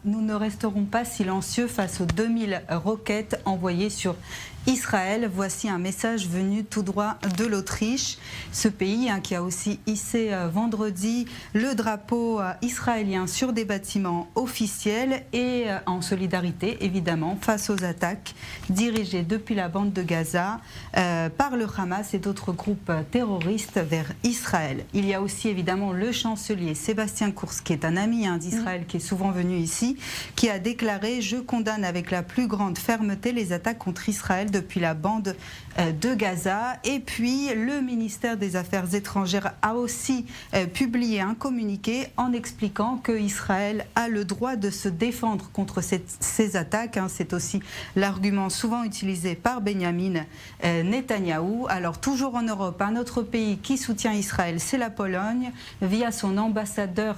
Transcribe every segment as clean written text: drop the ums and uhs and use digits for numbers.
nous ne resterons pas silencieux face aux 2000 roquettes envoyées sur Israël. Voici un message venu tout droit de l'Autriche. Ce pays qui a aussi hissé vendredi le drapeau israélien sur des bâtiments officiels et en solidarité évidemment face aux attaques dirigées depuis la bande de Gaza par le Hamas et d'autres groupes terroristes vers Israël. Il y a aussi évidemment le chancelier Sébastien Kurz, qui est un ami d'Israël, qui est souvent venu ici, qui a déclaré « Je condamne avec la plus grande fermeté les attaques contre Israël depuis la bande de Gaza ». Et puis le ministère des Affaires étrangères a aussi publié un communiqué en expliquant que Israël a le droit de se défendre contre ces attaques. C'est aussi l'argument souvent utilisé par Benjamin Netanyahou. Alors toujours en Europe, un autre pays qui soutient Israël, c'est la Pologne, via son ambassadeur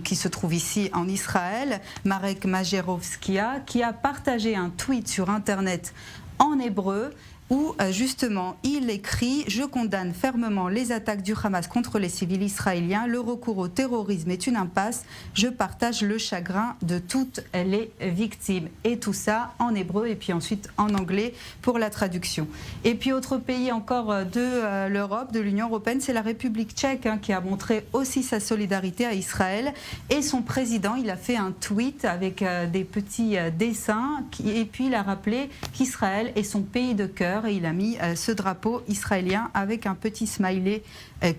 qui se trouve ici en Israël, Marek Majerowskia, qui a partagé un tweet sur Internet en hébreu où justement il écrit « Je condamne fermement les attaques du Hamas contre les civils israéliens. Le recours au terrorisme est une impasse. Je partage le chagrin de toutes les victimes. » Et tout ça en hébreu et puis ensuite en anglais pour la traduction. Et puis autre pays encore de l'Europe, de l'Union européenne, c'est la République tchèque qui a montré aussi sa solidarité à Israël. Et son président, il a fait un tweet avec des petits dessins et puis il a rappelé qu'Israël est son pays de cœur. Et il a mis ce drapeau israélien avec un petit smiley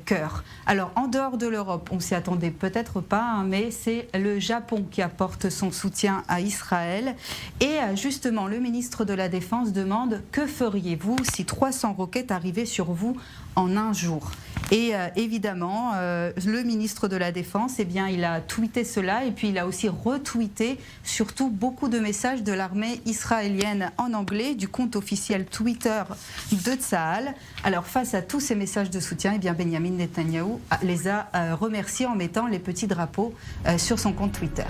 cœur. Alors en dehors de l'Europe, on s'y attendait peut-être pas, mais c'est le Japon qui apporte son soutien à Israël. Et justement, le ministre de la Défense demande « Que feriez-vous si 300 roquettes arrivaient sur vous en un jour ?» Et évidemment, le ministre de la Défense, il a tweeté cela et puis il a aussi retweeté surtout beaucoup de messages de l'armée israélienne en anglais, du compte officiel Twitter de Tsahal. Alors face à tous ces messages de soutien, Benjamin Netanyahou les a remerciés en mettant les petits drapeaux sur son compte Twitter.